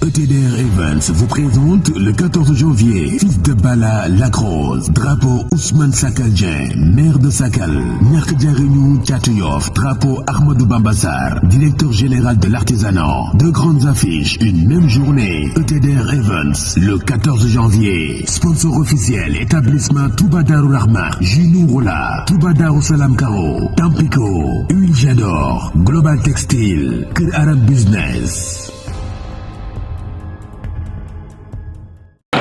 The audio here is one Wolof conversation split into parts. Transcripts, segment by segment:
ETDR Events vous présente le 14 janvier, fils de Bala Lacrose, drapeau Ousmane Sakal Dieng, maire de Sakal, Ñàkk Jariñu Thiatou Yoff, drapeau Ahmadou Bamba Sarr, directeur général de l'artisanat. Deux grandes affiches, une même journée. ETDR Events, le 14 janvier. Sponsor officiel, établissement Touba Darou Rahman, Junou Roula, Touba Darou Salam Karo, Tampico, Huile Jador, Global Textile, Kër Arab Business.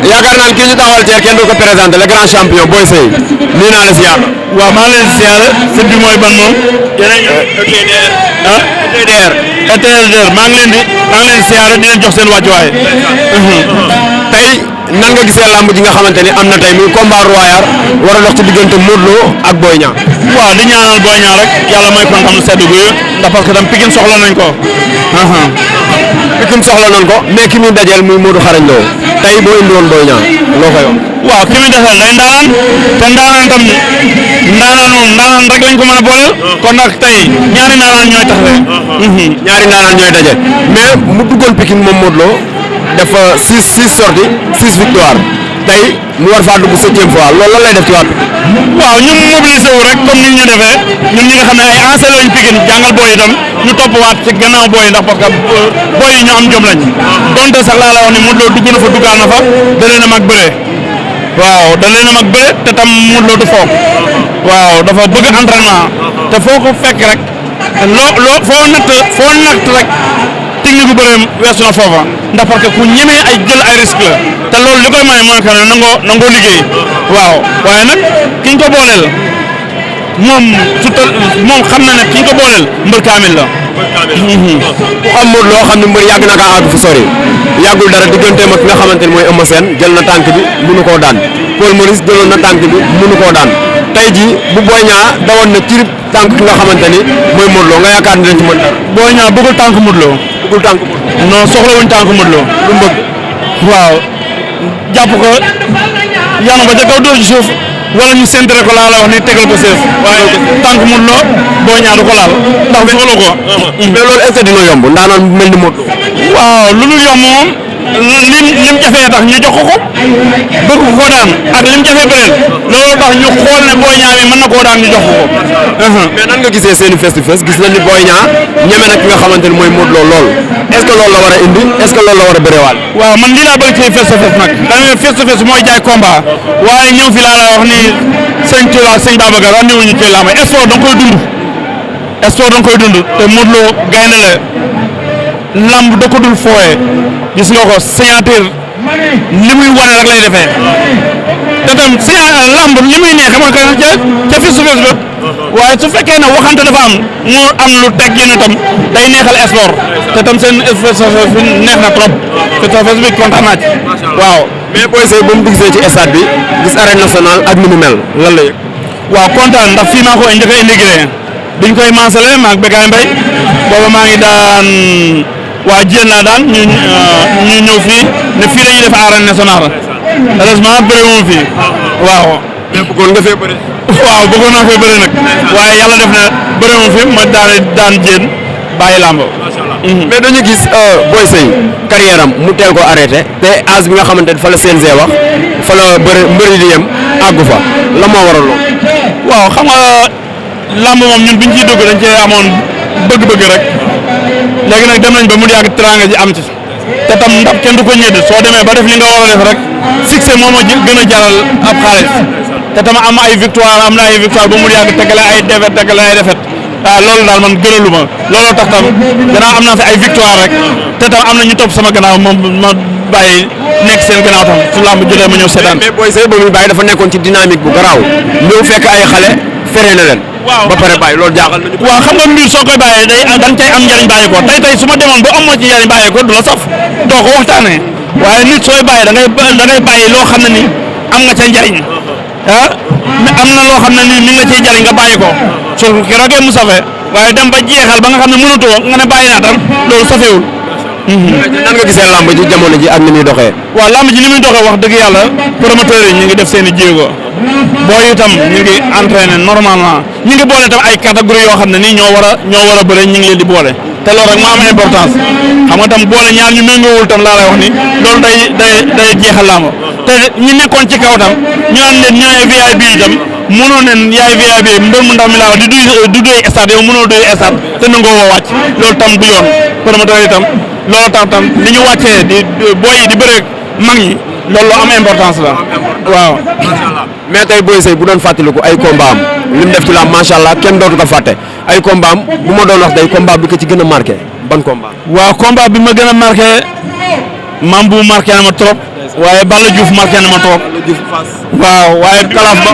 yaakaar naa ne kii ñu taxawal ci kenn du ko présenté le grand champion Boy Seye nuyu naa la siyaar. waaw maa ngi leen di siyaare sëñ bi mooy ban moom. ETDR maa ngi leen di siyaare di leen jox seen wàccuwaay. tey nan nga gisee lamb ji nga xamante ni am na tey muy combat royal war a dox ci diggante Modou Lo ak Boy Niang. waaw di ñaanal Boy Niang rek yàlla may ko ndam lu sedd guy ndax parce que tam Pikine soxla nañ ko. Pikine soxla nañ ko mais ki muy dajeel muy Modou Xarañ Lo tey boo indi woon Boy Niang loo koy wax. waaw ki muy desal day ndaanaan te ndaanaan tam ndaanaan rek lañ ko mën a booleel. kon nag tey ñaari ndaanaan ñooy taxawee. ñaari ndaanaan ñooy daje mais mu duggoon Pikine moom Modou Lo dafa 6 sorties 6 victoires tey mu war faa dugg 7e fois loolu lan lay def ci waat. waaw ñu mobilisé wu rek comme ni ñu defee ñun ñi nga xam ne ay ancien lañ Pikine jàngal booy itam ñu topp waat ci gannaaw booy ndax parce que booy yi ñu am jom lañ donte sax laa la wax ni Modou Lo dugg na fa duggaan na fa da leen a mag bëre waaw da leen a mag bëre te tam Modou Lo du foog waaw dafa bëgg entraînement te foo ko fekk rek foo natt rek technique bu bëreem weesu na foofa ndax parce que ku ñemee ay jël ay risque la te loolu li koy may mooy que ne nangoo liggéey waaw waaye nag ki ñu ko booleel moom xam na ne ki ñu ko booleel mbër kaamil la. ku xam Modou Lo xam ne mbër yàgg na kaa àgg fu sori yàggul dara digganteem ak ki nga xamante ni mooy Eumeu Sène jël na tànk bi mënu koo daan Paul Maurice jëloon na tànk bi mënu koo daan tey jii bu Boy Niang dawoon na cirib tànk ki nga xamante ni mooy Modou Lo nga yaakaar ni dañ ci mën dara. Boy Niang bëggul tànk Modou Lo. bëggul tànk Modou Lo. non soxlawuñ tànk Modou Lo. lu mu bëgg. waaw jàpp ko yanu ba ca kaw dóor ci suuf wala ñu sentere ko laa la wax ni tegal ko seef waaye tànk Modou Lo Boy Niang du ko laal ndax soxla ko. mais loolu est-ce que dina yomb ndaanaan mel ni Modou Lo. waaw lu dul yomb moom lim jafee tax ñu jox ko bëgg ko daan ak lim jafee bëreel looloo tax ñu xool ne Boy Niang bi mën na koo daan ñu jox ko. mais nan nga gisee seeni face to face gis nañ ni Boy Niang ñeme na ki nga xamante ni mooy Modou Lo lool est-ce que loolu la war a indi est-ce que loolu la war a bëreewaal. waaw man lii laa bëgg ci face to face nag dañuy face to face mooy jaay combat waaye ñëw fi laa la wax ni sëñ Tuubaa ak sëñ Babacar rendiwuñu ci làmb sport da nga koy dund sport da nga koy dund te Modou Lo gaynde la lamb da ko dul fooyee gis nga ko signature li muy wane rek lay defee te tam lamb li muy neex xam nga ca fi suufee ba waaye su fekkee ne waxante dafa am mu am lu teg yéen itam day neexal sport te tam seen neex na trop te tafes bi kontaan naa ci waaw. mais Boy Seye ba mu digsee ci stade bi gis arène nationale ak ni mu mel lan la yëg. waaw kontaan ndax fii maa ko njëkk a intégré biñ koy maasale maag Bécaye Mbaye booba maa ngi daan. waa jéem naa daan ñu ñëw fii ne fii la ñuy def arène nationale heureusement bëri moom fii waaw. mais bëggoon nga fee bëri. waaw bëggoon naa fee bëri nag waaye yàlla def na bëri moom fii ma daan jéem bàyyi làmb. macha allah mais dañu gis Boy Seye carrière am mu teel ko arrêté te âge bi nga xamante ne fa la CNG wax fa la mbëri di yem àggu fa la moo waral lool. waaw xam nga làmb moom ñun biñ ciy dugg dañ cee amoon bëgg-bëgg rek. léegi nag dem nañ ba mu yàgg teraanga ji am ci te tam ndax kenn du ko ñëdd soo demee ba def li nga war a def rek succès moom a gën a jaral ab xaalis te tam am ay victoire am na ay victoire ba mu yàgg tegale ay défaite waaw loolu daal man gënalu ma looloo tax tam gannaaw am naa fi ay victoire rek te tam am na ñu topp sama gannaaw moom ma bàyyi nekk seen gannaaw tam su lamb jotee ma ñëw seetaan. mais Boy Seye ba muy bàyyi dafa nekkoon ci dynamique bu garaaw ñëw fekk ay xale feree na leen. waaw ba pare bàyyi loolu jaaxal nañu. waaw xam nga mbir soo koy bàyyee da nga cay am njëriñ bàyyi ko tey su ma demoon ba amoo ci njëriñ bàyyi ko du la saf doo ko waxtaanee waaye nit sooy bàyyi da ngay bàyyi loo xam ne ni am nga ca njëriñ ah mais am na loo xam ne ni mi nga ciy njëriñ nga bàyyi ko su keroogee mu safee waaye dem ba jeexal ba nga xam ne mënatoo nga ne bàyyi naa tam loolu safewul. nan nga gisee lamb ji jamono ji ak ni muy doxee. waaw lamb ji ni muy doxee wax dëgg yàlla promoteurs yi ñu ngi def seen i jéego booy itam ñu ngi entraîné normalement ñu ngi boole tam ay catégorie yoo xam ne nii ñoo war a bëre ñu ngi leen di boole te loolu rek moo am importance xam nga tam boole ñaar ñu méngoowul tam laa lay wax ni loolu day jeexal làmb te ñi nekkoon ci kaw tam ñu naan leen ñooy VIP itam mënoo ne yaay VIP mbër mu ndaw mi laa wax di duy stade yow mënoo duy stade te nangoo woo wàcc loolu tam du yoon promoteur itam loolu tax tam li ñu wàccee di booy yi di bëre mag ñi loolu am importance la waaw. mais tey Boy Seye bu doon fàttaliku ay combat am li mu def ci làmb macha allah kenn dootu ko fàtte ay combat am bu ma doon wax tey combat bi ko ci gën a marqué ban combat. waaw combat bi ma gën a marqué mam bu marqué na ma trop. waaye Balla Diouf marqué na ma trop. waaw waaye kalaaf ba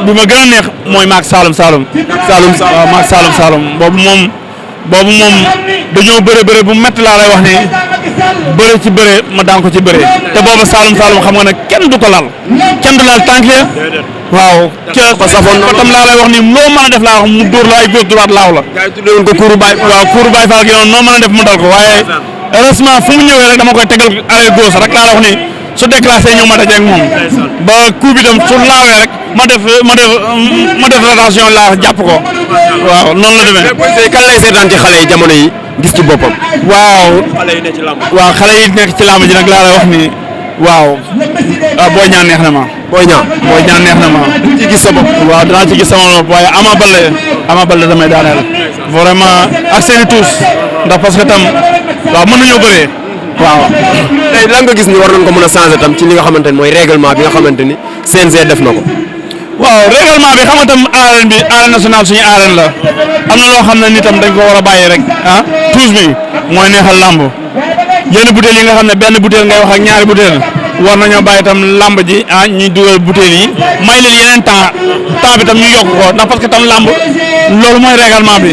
bi ma gën a neex mooy maak Saloum waaw maak Saloum boobu moom dañoo bëre bu métti laa lay wax ni bëre ci bëre ma daan ko ci bëre te boobu Saloum xam nga ne kenn du ko laal tànk ya waaw ca safoon ko tam laa lay wax ni loo mën a def laa wax mu dóor la ay gauche droite laaw la gars yi tuddee woon ko kuuru baay faal gi noonu noo mën a def mu dal ko waaye heureusement fu mu ñëwee rek dama koy tegal ay gauche rek laa la wax ni su déclassé ñëw ma daje ak moom ba coup bi dem su laawee rek ma def rotation laa jàpp ko waaw noonu la demee. mais kan lay seetaan ci xale yi jamono yi gis ci boppam. waaw xale yi nekk ci làmb. waaw xale yi nekk ci làmb ji nag laa lay wax ni waaw Boy Niang neex na ma. Boy Niang neex na ma. ci gis sa bopp. waaw danaa ci gis sama bopp waaye Ama Baldé damay daaneel vraiment ak seen i tuus ndax parce que tam waaw mën nañoo bëree. waaw tey lan nga gis ni war nañ ko mën a changer tam ci li nga xamante ni mooy règlement bi nga xamante ni CNG def na ko. waaw règlement bi xam nga tam arène nationale suñu arène la am na loo xam ne ni tam dañ ko war a bàyyi rek ah tuus bi mooy neexal làmb yenn butéel yi nga xam ne benn butéel ngay wax ak ñaari butéel war nañoo bàyyi tam làmb ji ah ñuy dugal butéel yi may leen yeneen temps bi tam ñu yokk ko ndax parce que tam làmb loolu mooy règlement bi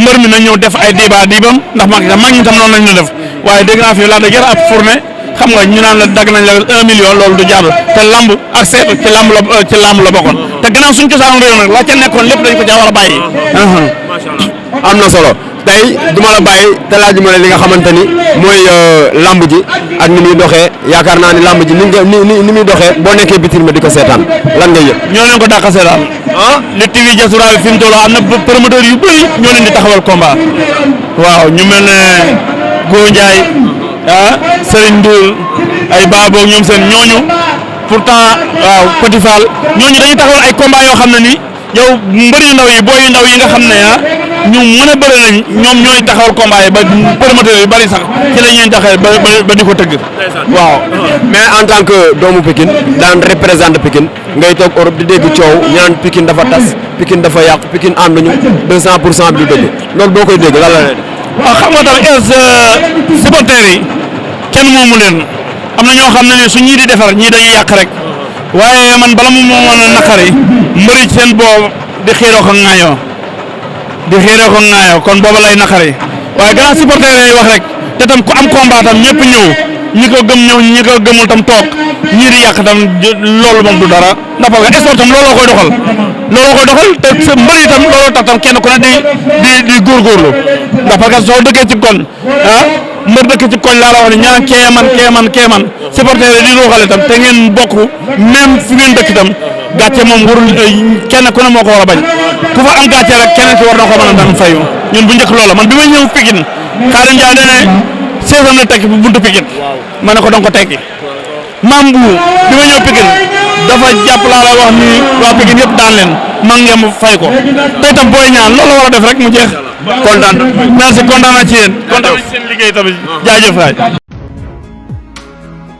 mbër mi na ñëw def ay débat diibam ndax mag ñi tam noonu lañ ñu def waaye dégg naa fi laa da gër ab fourné xam nga ñu naan la dagg nañ la 1 million loolu du jàll te lamb ak seet ci lamb la bokkoon te gannaaw suñ cosaanu réew nag la ca nekkoon lépp dañ ko ca war a bàyyi. am na solo tey du ma la bàyyi te laaj ma ne li nga xamante ni mooy lamb ji ak ni muy doxee yaakaar naa ni lamb ji ni muy doxee boo nekkee bitim ma di ko seetaan lan ngay yëg. ñoo leen ko dàq seetaan. li TV Diaspora bi fi mu toll am na promoteur yu bëri ñoo leen di taxawal combat waaw ñu mel ne Góo Ndiaye Serigne Ndour ay Baboog ñoom seen ñooñu pourtant waaw Petit Fall ñooñu dañuy taxawal ay combat yoo xam ne ni yow mbër yu ndaw yi booy yu ndaw yi nga xam ne ñu mën a bëri nañ ñoom ñooy taxawal combat yi ba promoteur yu bëri sax ci la ñuy taxawal ba di ko tëgg. waaw mais en tant que doomu Pikine daan représente Pikine ngay toog Europe di dégg coow ñu naan Pikine dafa tas Pikine dafa yàqu Pikine ànduñu 200% bi du dëgg loolu boo koy dégg lan la lay def. waaw xam nga tam supporters yi kenn moomu leen am na ñoo xam ne su ñii di defar ñii dañuy yàq rek waaye man bala mu mën a naqari mbëri seen boobu di xiiroo ko ŋaayoo kon booba lay naqari waaye gannaaw supporters yi wax rek te tam ku am combat tam ñëpp ñëw ñi ko gëm ñëw ñi ko gëmul tam toog ñii di yàq tam loolu moom du dara ndax parce que sport tam looloo koy doxal te mbëri itam looloo tax tam kenn ku ne di góorgóorlu ndax parce que soo dëkkee ci koñ mbër dëkk ci koñ laa la wax ne ñaan keeman supporter yi di ruuxale tam te ngeen bokk même fi ngeen dëkk tam gàcce moom warul kenn ku ne moo ko war a bañ ku fa am gàcce rek keneen ki war na ko mën a daan fayu ñun bu njëkk loola man bi may ñëw Pikine Xaadim Njaay nee ne seesam la tekki bu buntu Pikine ma ne ko danga ko tekki maam bu bi ma ñëw Pikine dafa jàpp laa la wax ni waa Pikine yëpp daan leen man ngeen fay ko te itam booy ñaan loolu la war a def rek mu jeex kontaan merci kontaan naa ci yéen kontaan naa ci seen liggéey tamit jaajëf waay.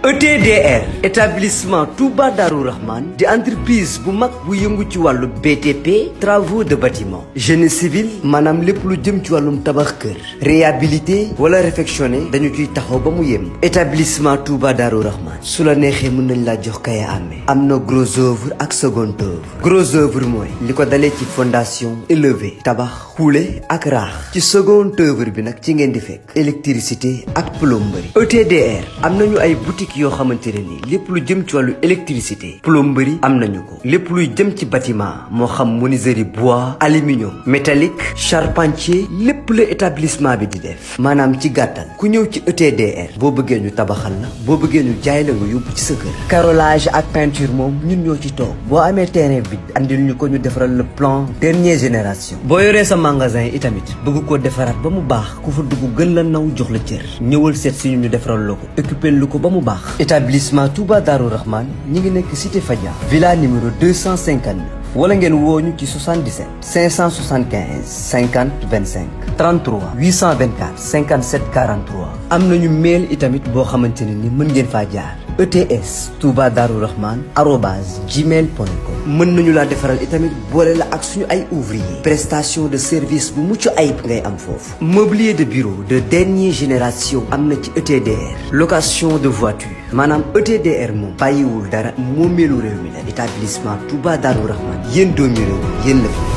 ETDR établissement Touba Darou Rahman di entreprise bu mag bu yëngu ci wàllu BTP travaux de bâtiment génie civil maanaam lépp lu jëm ci wàllum tabax kër réhabilité wala réfectionné dañu ciy taxaw ba mu yem établissement Touba Darou Rahman su la neexee mën nañ laa jox kaya amee am na gros œuvre ak second œuvre gros œuvre mooy li ko dalee ci fondation élevé tabax xuule ak raax ci second œuvre bi nag ci ngeen di fekk électricité ak plomberie ETDR am nañu ay boutique boutique yoo xamante ne ni lépp lu jëm ci wàllu électricité plomberie am nañu ko lépp luy jëm ci bâtiment moo xam menuiserie bois aluminium métallique charpentier lépp la établissement bi di def maanaam ci gàttal ku ñëw ci ETDR boo bëggee ñu tabaxal la boo bëggee ñu jaay la nga yóbbu ci sa kër carrelage ak peinture moom ñun ñoo ci toog boo amee terrain bi andil ñu ko ñu defaral le plan dernière génération boo yoree sa magasin itamit bëgg koo defaraat ba mu baax ku fa dugg gën la naw jox la cër ñëwal seet si ñu defaral la ko occupé lu ko ba mu baax établissement Touba Darou Rahman ñi ngi nekk cité Fadia villa numéro 259 wala ngeen woo ñu ci 77 575 50 25 33 824 57 43 am nañu mail itamit boo xamante ne ni mën ngeen faa jaar ETS Touba Darou Rahman @gmail.com mën nañu laa defaral itamit boole la ak suñu ay ouvrier prestation de service bu mucc ayib ngay am foofu mobilier de bureau de dernière génération am na ci ETDR location de voiture maanaam ETDR moom bàyyiwul dara moomeelu réew mi la établissement Touba Darou Rahman yéen doomi réew yéen la fi